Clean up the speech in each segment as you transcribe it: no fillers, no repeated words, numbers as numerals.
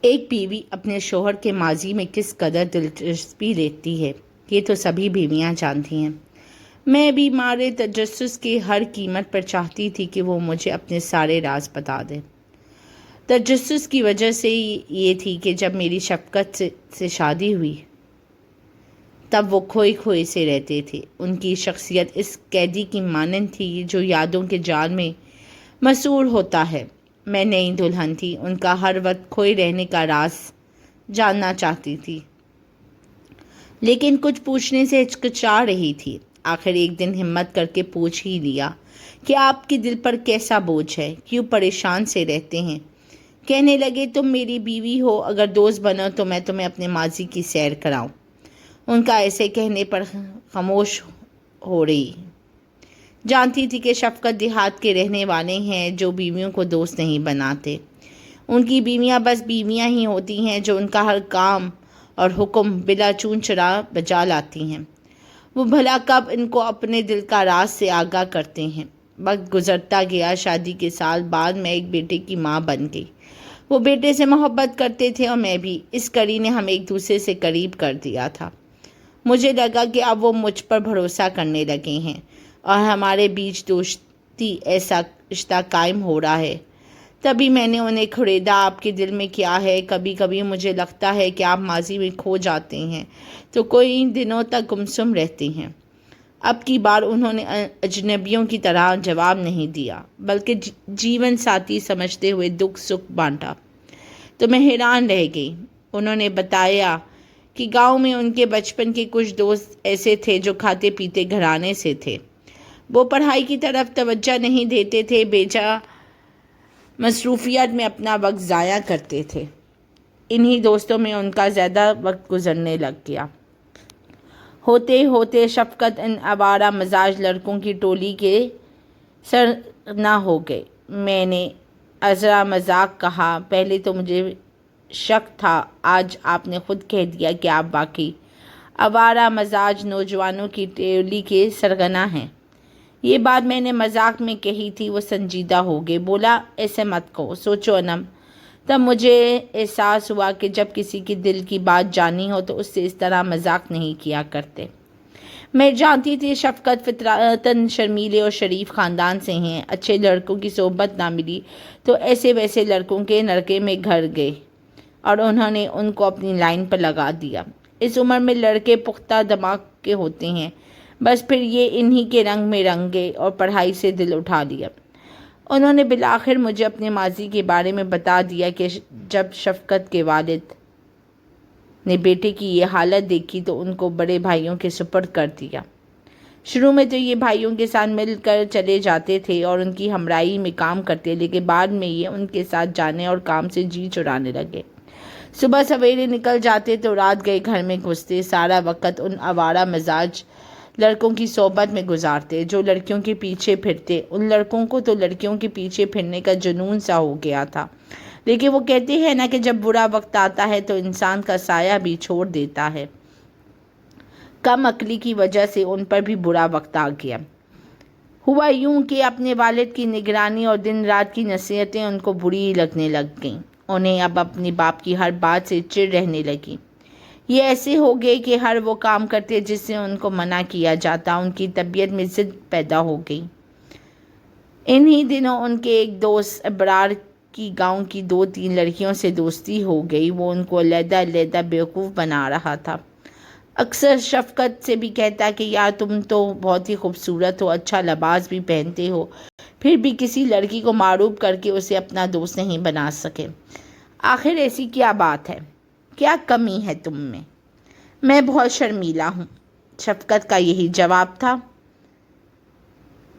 ایک بیوی اپنے شوہر کے ماضی میں کس قدر دلچسپی لیتی ہے یہ تو سبھی بیویاں جانتی ہیں۔ میں بھی مارے تجسس کی ہر قیمت پر چاہتی تھی کہ وہ مجھے اپنے سارے راز بتا دے۔ تجسس کی وجہ سے یہ تھی کہ جب میری شفقت سے شادی ہوئی تب وہ کھوئے کھوئے سے رہتے تھے۔ ان کی شخصیت اس قیدی کی مانند تھی جو یادوں کے جال میں مسحور ہوتا ہے۔ میں نئی دلہن تھی، ان کا ہر وقت کھوئے رہنے کا راز جاننا چاہتی تھی، لیکن کچھ پوچھنے سے ہچکچا رہی تھی۔ آخر ایک دن ہمت کر کے پوچھ ہی لیا کہ آپ کے دل پر کیسا بوجھ ہے، کیوں پریشان سے رہتے ہیں؟ کہنے لگے تم میری بیوی ہو، اگر دوست بنو تو میں تمہیں اپنے ماضی کی سیر کراؤں۔ ان کا ایسے کہنے پر خاموش ہو رہی۔ جانتی تھی کہ شفقت دیہات کے رہنے والے ہیں جو بیویوں کو دوست نہیں بناتے۔ ان کی بیویاں بس بیویاں ہی ہوتی ہیں جو ان کا ہر کام اور حکم بلا چون چرا بجا لاتی ہیں۔ وہ بھلا کب ان کو اپنے دل کا راز سے آگاہ کرتے ہیں۔ وقت گزرتا گیا، شادی کے سال بعد میں ایک بیٹے کی ماں بن گئی۔ وہ بیٹے سے محبت کرتے تھے اور میں بھی۔ اس کڑی نے ہم ایک دوسرے سے قریب کر دیا تھا۔ مجھے لگا کہ اب وہ مجھ پر بھروسہ کرنے لگے ہیں اور ہمارے بیچ دوستی ایسا رشتہ قائم ہو رہا ہے۔ تبھی میں نے انہیں کھڑیدا، آپ کے دل میں کیا ہے؟ کبھی کبھی مجھے لگتا ہے کہ آپ ماضی میں کھو جاتے ہیں تو کوئی دنوں تک گمسم رہتے ہیں۔ اب کی بار انہوں نے اجنبیوں کی طرح جواب نہیں دیا، بلکہ جیون ساتھی سمجھتے ہوئے دکھ سکھ بانٹا۔ تو میں حیران رہ گئی۔ انہوں نے بتایا کہ گاؤں میں ان کے بچپن کے کچھ دوست ایسے تھے جو کھاتے پیتے گھرانے سے تھے۔ وہ پڑھائی کی طرف توجہ نہیں دیتے تھے، بیجا مصروفیات میں اپنا وقت ضائع کرتے تھے۔ انہی دوستوں میں ان کا زیادہ وقت گزرنے لگ گیا۔ ہوتے ہوتے شفقت ان آوارہ مزاج لڑکوں کی ٹولی کے سرغنہ ہو گئے۔ میں نے ذرا مذاق کہا، پہلے تو مجھے شک تھا، آج آپ نے خود کہہ دیا کہ آپ واقعی آوارہ مزاج نوجوانوں کی ٹولی کے سرغنہ ہیں۔ یہ بات میں نے مذاق میں کہی تھی۔ وہ سنجیدہ ہو گئے، بولا ایسے مت کہو، سوچو انم۔ تب مجھے احساس ہوا کہ جب کسی کے دل کی بات جانی ہو تو اس سے اس طرح مذاق نہیں کیا کرتے۔ میں جانتی تھی شفقت فطرتاً شرمیلے اور شریف خاندان سے ہیں۔ اچھے لڑکوں کی صحبت نہ ملی تو ایسے ویسے لڑکوں کے نرکے میں گھر گئے اور انہوں نے ان کو اپنی لائن پر لگا دیا۔ اس عمر میں لڑکے پختہ دماغ کے ہوتے ہیں، بس پھر یہ انہی کے رنگ میں رنگ گئے اور پڑھائی سے دل اٹھا لیا۔ انہوں نے بالآخر مجھے اپنے ماضی کے بارے میں بتا دیا کہ جب شفقت کے والد نے بیٹے کی یہ حالت دیکھی تو ان کو بڑے بھائیوں کے سپرد کر دیا۔ شروع میں تو یہ بھائیوں کے ساتھ مل کر چلے جاتے تھے اور ان کی ہمراہی میں کام کرتے، لیکن بعد میں یہ ان کے ساتھ جانے اور کام سے جی چرانے لگے۔ صبح سویرے نکل جاتے تو رات گئے گھر میں گھستے، سارا وقت ان آوارہ مزاج لڑکوں کی صحبت میں گزارتے جو لڑکیوں کے پیچھے پھرتے۔ ان لڑکوں کو تو لڑکیوں کے پیچھے پھرنے کا جنون سا ہو گیا تھا، لیکن وہ کہتے ہیں نا کہ جب برا وقت آتا ہے تو انسان کا سایہ بھی چھوڑ دیتا ہے۔ کم عقلی کی وجہ سے ان پر بھی برا وقت آ گیا۔ ہوا یوں کہ اپنے والد کی نگرانی اور دن رات کی نصیحتیں ان کو بری لگنے لگ گئیں۔ انہیں اب اپنے باپ کی ہر بات سے چڑ رہنے لگی۔ یہ ایسے ہو گئے کہ ہر وہ کام کرتے جس سے ان کو منع کیا جاتا۔ ان کی طبیعت میں ضد پیدا ہو گئی۔ انہی دنوں ان کے ایک دوست ابرار کی گاؤں کی 2-3 لڑکیوں سے دوستی ہو گئی۔ وہ ان کو علیحدہ علیحدہ بیوقوف بنا رہا تھا۔ اکثر شفقت سے بھی کہتا کہ یار تم تو بہت ہی خوبصورت ہو، اچھا لباس بھی پہنتے ہو، پھر بھی کسی لڑکی کو معروف کر کے اسے اپنا دوست نہیں بنا سکے۔ آخر ایسی کیا بات ہے؟ کیا کمی ہے تم میں؟ میں بہت شرمیلا ہوں، شفقت کا یہی جواب تھا۔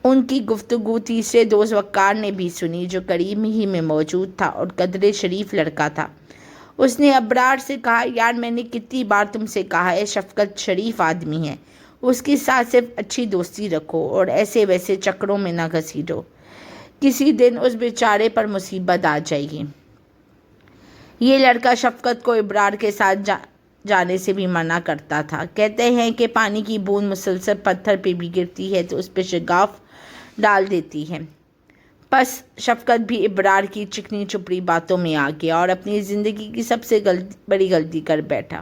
ان کی گفتگو تیسرے دوست وقار نے بھی سنی جو قریب ہی میں موجود تھا اور قدرے شریف لڑکا تھا۔ اس نے ابرار سے کہا، یار میں نے کتنی بار تم سے کہا ہے شفقت شریف آدمی ہے، اس کے ساتھ صرف اچھی دوستی رکھو اور ایسے ویسے چکروں میں نہ گھسیٹو، کسی دن اس بیچارے پر مصیبت آ جائے گی۔ یہ لڑکا شفقت کو ابرار کے ساتھ جانے سے بھی منع کرتا تھا۔ کہتے ہیں کہ پانی کی بوند مسلسل پتھر پہ بھی گرتی ہے تو اس پہ شگاف ڈال دیتی ہے۔ بس شفقت بھی ابرار کی چکنی چپڑی باتوں میں آ گیا اور اپنی زندگی کی سب سے بڑی غلطی کر بیٹھا۔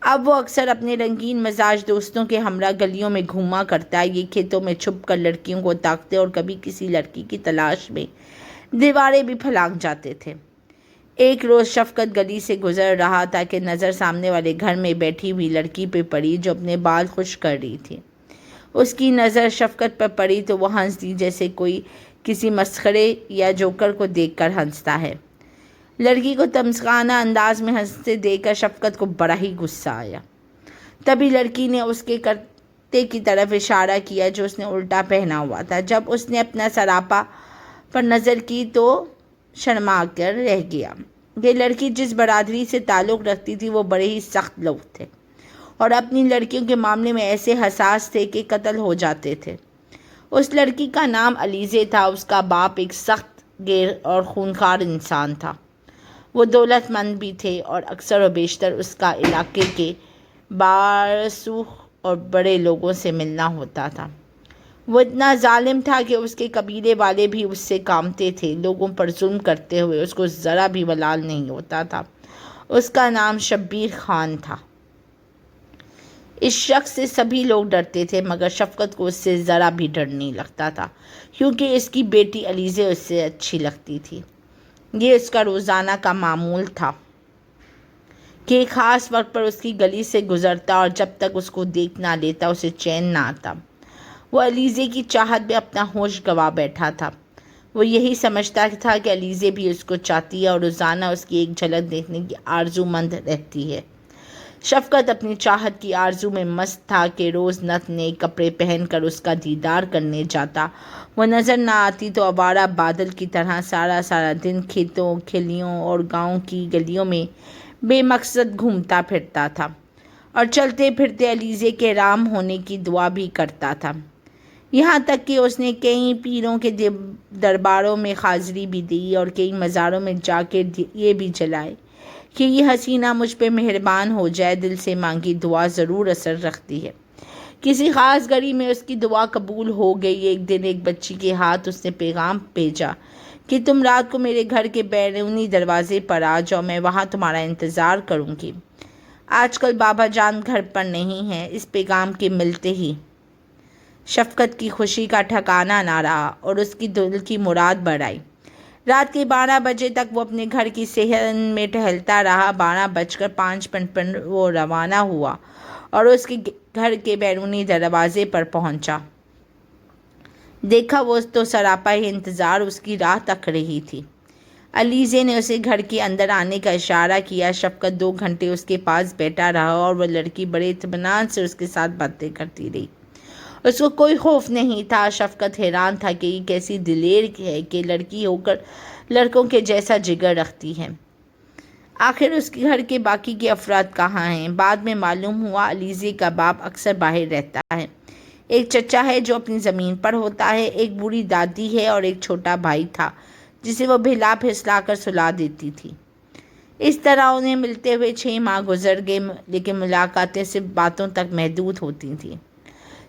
اب وہ اکثر اپنے رنگین مزاج دوستوں کے ہمراہ گلیوں میں گھوما کرتا، یہ کھیتوں میں چھپ کر لڑکیوں کو تاکتے اور کبھی کسی لڑکی کی تلاش میں دیواریں بھی پھلانگ جاتے تھے۔ ایک روز شفقت گلی سے گزر رہا تھا کہ نظر سامنے والے گھر میں بیٹھی ہوئی لڑکی پہ پڑی جو اپنے بال خشک کر رہی تھی۔ اس کی نظر شفقت پر پڑی تو وہ ہنس دی جیسے کوئی کسی مسخرے یا جوکر کو دیکھ کر ہنستا ہے۔ لڑکی کو تمسخانہ انداز میں ہنستے دیکھ کر شفقت کو بڑا ہی غصہ آیا۔ تبھی لڑکی نے اس کے کرتے کی طرف اشارہ کیا جو اس نے الٹا پہنا ہوا تھا۔ جب اس نے اپنا سراپا پر نظر کی تو شرما کر رہ گیا۔ یہ لڑکی جس برادری سے تعلق رکھتی تھی وہ بڑے ہی سخت لوگ تھے اور اپنی لڑکیوں کے معاملے میں ایسے حساس تھے کہ قتل ہو جاتے تھے۔ اس لڑکی کا نام علیزے تھا۔ اس کا باپ ایک سخت گیر اور خونخوار انسان تھا۔ وہ دولت مند بھی تھے اور اکثر و بیشتر اس کا علاقے کے بارسوخ اور بڑے لوگوں سے ملنا ہوتا تھا۔ وہ اتنا ظالم تھا کہ اس کے قبیلے والے بھی اس سے کانپتے تھے۔ لوگوں پر ظلم کرتے ہوئے اس کو ذرا بھی ملال نہیں ہوتا تھا۔ اس کا نام شبیر خان تھا۔ اس شخص سے سبھی لوگ ڈرتے تھے مگر شفقت کو اس سے ذرا بھی ڈر نہیں لگتا تھا کیونکہ اس کی بیٹی علیزے اس سے اچھی لگتی تھی۔ یہ اس کا روزانہ کا معمول تھا کہ ایک خاص وقت پر اس کی گلی سے گزرتا اور جب تک اس کو دیکھ نہ لیتا اسے چین نہ آتا۔ وہ علیزے کی چاہت میں اپنا ہوش گنوا بیٹھا تھا۔ وہ یہی سمجھتا تھا کہ علیزے بھی اس کو چاہتی ہے اور روزانہ اس کی ایک جھلک دیکھنے کی آرزو مند رہتی ہے۔ شفقت اپنی چاہت کی آرزو میں مست تھا کہ روز نت نئے کپڑے پہن کر اس کا دیدار کرنے جاتا۔ وہ نظر نہ آتی تو آوارہ بادل کی طرح سارا دن کھیتوں، کھلیوں اور گاؤں کی گلیوں میں بے مقصد گھومتا پھرتا تھا اور چلتے پھرتے علیزے کے رام ہونے کی دعا بھی کرتا تھا۔ یہاں تک کہ اس نے کئی پیروں کے درباروں میں حاضری بھی دی اور کئی مزاروں میں جا کے یہ بھی جلائے کہ یہ حسینہ مجھ پہ مہربان ہو جائے۔ دل سے مانگی دعا ضرور اثر رکھتی ہے۔ کسی خاص گھڑی میں اس کی دعا قبول ہو گئی۔ ایک دن ایک بچی کے ہاتھ اس نے پیغام بھیجا کہ تم رات کو میرے گھر کے بیرونی دروازے پر آ جاؤ، میں وہاں تمہارا انتظار کروں گی۔ آج کل بابا جان گھر پر نہیں ہیں۔ اس پیغام کے ملتے ہی شفقت کی خوشی کا ٹھکانہ نہ رہا اور اس کی دل کی مراد بڑھ آئی۔ رات کے 12 بجے تک وہ اپنے گھر کی صحن میں ٹہلتا رہا۔ 12:05 پر وہ روانہ ہوا اور اس کے گھر کے بیرونی دروازے پر پہنچا۔ دیکھا وہ تو سراپا ہی انتظار اس کی راہ تک رہی تھی۔ علیزے نے اسے گھر کے اندر آنے کا اشارہ کیا۔ شفقت 2 گھنٹے اس کے پاس بیٹھا رہا اور وہ لڑکی بڑے اطمینان سے اس کے ساتھ باتیں کرتی رہی۔ اس کو کوئی خوف نہیں تھا۔ شفقت حیران تھا کہ یہ کیسی دلیر ہے کہ لڑکی ہو کر لڑکوں کے جیسا جگر رکھتی ہے۔ آخر اس کے گھر کے باقی کے افراد کہاں ہیں؟ بعد میں معلوم ہوا علیزے کا باپ اکثر باہر رہتا ہے۔ ایک چچا ہے جو اپنی زمین پر ہوتا ہے، ایک بوڑھی دادی ہے اور ایک چھوٹا بھائی تھا جسے وہ بہلا پھسلا کر سلا دیتی تھی۔ اس طرح انہیں ملتے ہوئے 6 ماہ گزر گئے لیکن ملاقاتیں صرف باتوں تک محدود ہوتی تھیں۔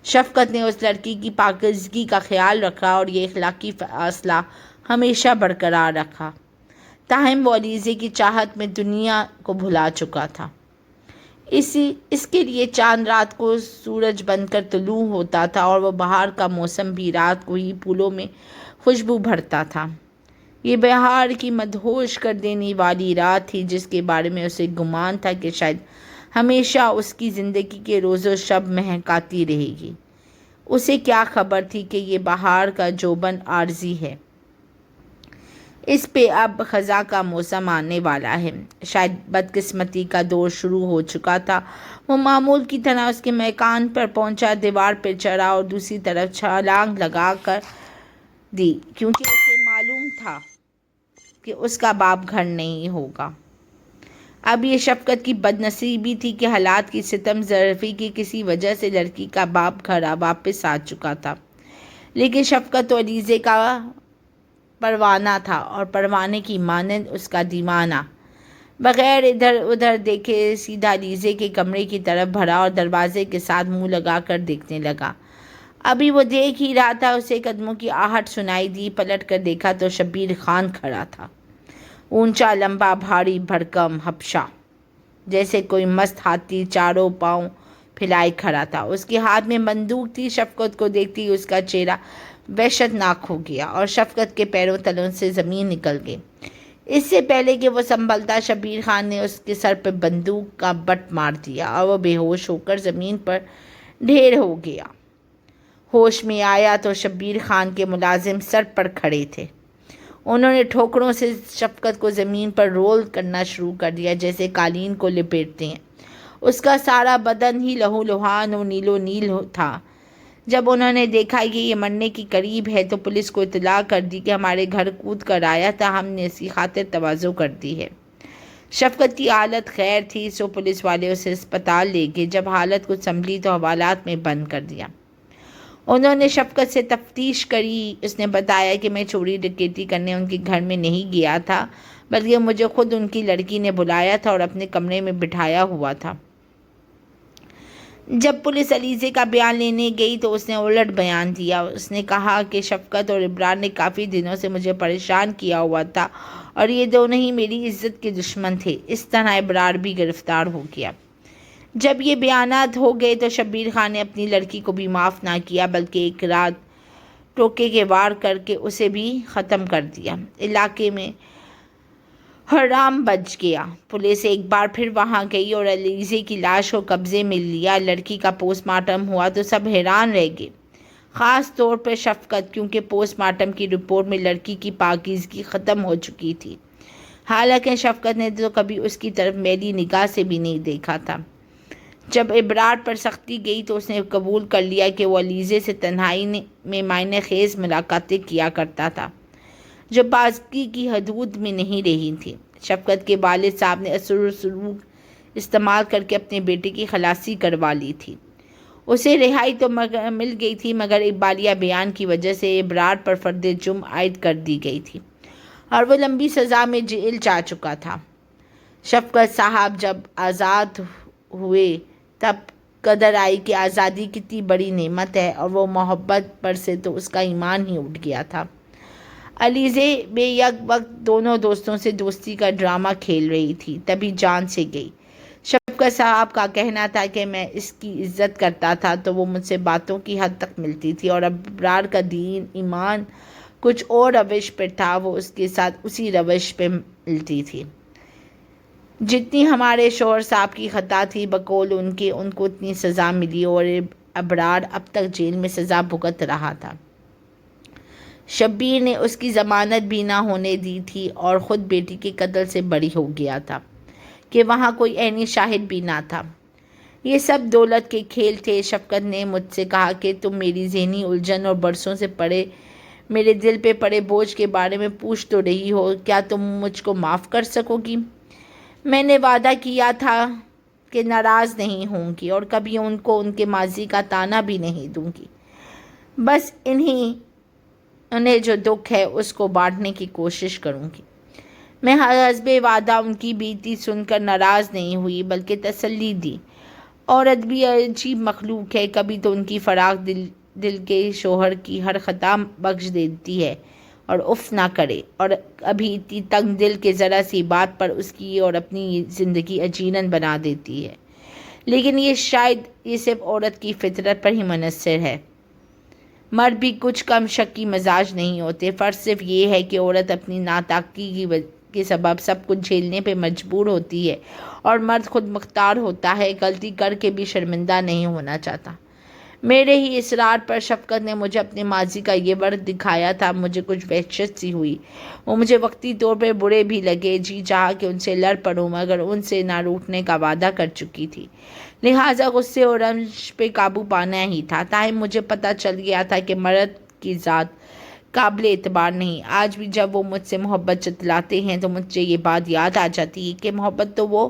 شفقت نے اس لڑکی کی پاکیزگی کا خیال رکھا اور یہ اخلاقی فاصلہ ہمیشہ برقرار رکھا۔ تاہم وہ علیزے کی چاہت میں دنیا کو بھلا چکا تھا۔ اس کے لیے چاند رات کو سورج بن کر طلوع ہوتا تھا اور وہ بہار کا موسم بھی رات کو ہی پھولوں میں خوشبو بھرتا تھا۔ یہ بہار کی مدہوش کر دینے والی رات تھی جس کے بارے میں اسے گمان تھا کہ شاید ہمیشہ اس کی زندگی کے روز و شب مہکاتی رہے گی۔ اسے کیا خبر تھی کہ یہ بہار کا جوبن عارضی ہے۔ اس پہ اب خزاں کا موسم آنے والا ہے۔ شاید بدقسمتی کا دور شروع ہو چکا تھا۔ وہ معمول کی طرح اس کے مکان پر پہنچا، دیوار پر چڑھا اور دوسری طرف چھلانگ لگا کر دی کیونکہ اسے معلوم تھا کہ اس کا باپ گھر نہیں ہوگا۔ اب یہ شفقت کی بد نصیبی تھی کہ حالات کی ستم ظرفی کی کسی وجہ سے لڑکی کا باپ گھر واپس آ چکا تھا، لیکن شفقت تو علیزے کا پروانہ تھا اور پروانے کی مانند اس کا دیوانہ بغیر ادھر ادھر دیکھے سیدھا علیزے کے کمرے کی طرف بڑھا اور دروازے کے ساتھ منہ لگا کر دیکھنے لگا۔ ابھی وہ دیکھ ہی رہا تھا، اسے قدموں کی آہٹ سنائی دی۔ پلٹ کر دیکھا تو شبیر خان کھڑا تھا، اونچا، لمبا، بھاری بھرکم، ہپشہ، جیسے کوئی مست ہاتھی چاروں پاؤں پھیلائے کھڑا تھا۔ اس کے ہاتھ میں بندوق تھی۔ شفقت کو دیکھتے ہی اس کا چہرہ وحشتناک ہو گیا اور شفقت کے پیروں تلوں سے زمین نکل گئی۔ اس سے پہلے کہ وہ سنبھلتا، شبیر خان نے اس کے سر پہ بندوق کا بٹ مار دیا اور وہ بے ہوش ہو کر زمین پر ڈھیر ہو گیا۔ ہوش میں آیا تو شبیر خان کے ملازم سر پر کھڑے تھے۔ انہوں نے ٹھوکروں سے شفقت کو زمین پر رول کرنا شروع کر دیا، جیسے قالین کو لپیٹتے ہیں۔ اس کا سارا بدن ہی لہو لہان و نیلو نیل تھا۔ جب انہوں نے دیکھا کہ یہ مرنے کی قریب ہے تو پولیس کو اطلاع کر دی کہ ہمارے گھر کود کر آیا تھا، ہم نے اس کی خاطر تواضع کر دی ہے۔ شفقت کی حالت خیر تھی، سو پولیس والے اسے اسپتال لے گئے۔ جب حالت کچھ سنبھلی تو حوالات میں بند کر دیا۔ انہوں نے شفقت سے تفتیش کری۔ اس نے بتایا کہ میں چوری ڈکیتی کرنے ان کے گھر میں نہیں گیا تھا، بلکہ مجھے خود ان کی لڑکی نے بلایا تھا اور اپنے کمرے میں بٹھایا ہوا تھا۔ جب پولیس علیزے کا بیان لینے گئی تو اس نے الٹ بیان دیا۔ اس نے کہا کہ شفقت اور ابرار نے کافی دنوں سے مجھے پریشان کیا ہوا تھا اور یہ دونوں ہی میری عزت کے دشمن تھے۔ اس طرح ابرار بھی گرفتار ہو گیا۔ جب یہ بیانات ہو گئے تو شبیر خان نے اپنی لڑکی کو بھی معاف نہ کیا، بلکہ ایک رات ٹوکے کے وار کر کے اسے بھی ختم کر دیا۔ علاقے میں حرام بچ گیا۔ پولیس ایک بار پھر وہاں گئی اور علیزے کی لاش کو قبضے میں لیا۔ لڑکی کا پوسٹ مارٹم ہوا تو سب حیران رہ گئے، خاص طور پر شفقت، کیونکہ پوسٹ مارٹم کی رپورٹ میں لڑکی کی پاکیزگی ختم ہو چکی تھی۔ حالانکہ شفقت نے تو کبھی اس کی طرف میلی نگاہ سے بھی نہیں دیکھا تھا۔ جب ابرار پر سختی گئی تو اس نے قبول کر لیا کہ وہ علیزے سے تنہائی میں معنی خیز ملاقاتیں کیا کرتا تھا، جو پاکیزگی کی حدود میں نہیں رہی تھی۔ شفقت کے والد صاحب نے اثر و سلوک استعمال کر کے اپنے بیٹے کی خلاصی کروا لی تھی۔ اسے رہائی تو مل گئی تھی، مگر اقبالیہ بیان کی وجہ سے ابرار پر فرد جرم عائد کر دی گئی تھی اور وہ لمبی سزا میں جیل جا چکا تھا۔ شفقت صاحب جب آزاد ہوئے تب قدر آئی کہ آزادی کتنی بڑی نعمت ہے، اور وہ محبت پر سے تو اس کا ایمان ہی اٹھ گیا تھا۔ علیزے بے یک وقت دونوں دوستوں سے دوستی کا ڈرامہ کھیل رہی تھی، تبھی جان سے گئی۔ شفقت صاحب کا کہنا تھا کہ میں اس کی عزت کرتا تھا تو وہ مجھ سے باتوں کی حد تک ملتی تھی، اور ابرار کا دین ایمان کچھ اور روش پر تھا، وہ اس کے ساتھ اسی روش پہ ملتی تھی۔ جتنی ہمارے شوہر صاحب کی خطا تھی، بقول ان کو اتنی سزا ملی، اور ابرار اب تک جیل میں سزا بھگت رہا تھا۔ شبیر نے اس کی ضمانت بھی نہ ہونے دی تھی اور خود بیٹی کے قتل سے بری ہو گیا تھا کہ وہاں کوئی عینی شاہد بھی نہ تھا۔ یہ سب دولت کے کھیل تھے۔ شفقت نے مجھ سے کہا کہ تم میری ذہنی الجھن اور برسوں سے میرے دل پہ پڑے بوجھ کے بارے میں پوچھ تو رہی ہو، کیا تم مجھ کو معاف کر سکو گی؟ میں نے وعدہ کیا تھا کہ ناراض نہیں ہوں گی اور کبھی ان کو ان کے ماضی کا طعنہ بھی نہیں دوں گی۔ بس انہیں جو دکھ ہے اس کو بانٹنے کی کوشش کروں گی۔ میں حسب وعدہ ان کی بیتی سن کر ناراض نہیں ہوئی، بلکہ تسلی دی۔ عورت بھی عجیب مخلوق ہے، کبھی تو ان کی فراخ دل کے شوہر کی ہر خطا بخش دیتی ہے اور اف نہ کرے، اور ابھی اتنی تنگ دل کے ذرا سی بات پر اس کی اور اپنی زندگی اجیرن بنا دیتی ہے۔ لیکن یہ صرف عورت کی فطرت پر ہی منحصر ہے۔ مرد بھی کچھ کم شکی مزاج نہیں ہوتے۔ فرض صرف یہ ہے کہ عورت اپنی ناطاقتی کے سبب سب کچھ جھیلنے پہ مجبور ہوتی ہے اور مرد خود مختار ہوتا ہے، غلطی کر کے بھی شرمندہ نہیں ہونا چاہتا۔ میرے ہی اصرار پر شفقت نے مجھے اپنے ماضی کا یہ ورق دکھایا تھا۔ مجھے کچھ وحشت سی ہوئی۔ وہ مجھے وقتی طور پہ برے بھی لگے۔ جی چاہا کہ ان سے لڑ پڑوں، مگر ان سے نہ روٹنے کا وعدہ کر چکی تھی، لہٰذا غصے اور رنج پہ قابو پانا ہی تھا۔ تاہم مجھے پتہ چل گیا تھا کہ مرد کی ذات قابل اعتبار نہیں۔ آج بھی جب وہ مجھ سے محبت جتلاتے ہیں تو مجھے یہ بات یاد آ جاتی ہے کہ محبت تو وہ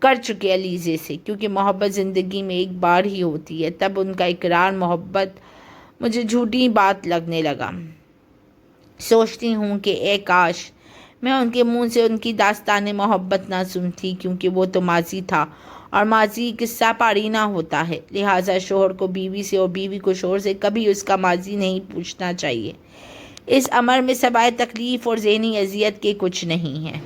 کر چکے علیزے سے، کیونکہ محبت زندگی میں ایک بار ہی ہوتی ہے۔ تب ان کا اقرار محبت مجھے جھوٹی بات لگنے لگا۔ سوچتی ہوں کہ اے کاش میں ان کے منہ سے ان کی داستان محبت نہ سنتی، کیونکہ وہ تو ماضی تھا اور ماضی قصہ پارینہ ہوتا ہے، لہٰذا شوہر کو بیوی سے اور بیوی کو شوہر سے کبھی اس کا ماضی نہیں پوچھنا چاہیے۔ اس امر میں سوائے تکلیف اور ذہنی اذیت کے کچھ نہیں ہے۔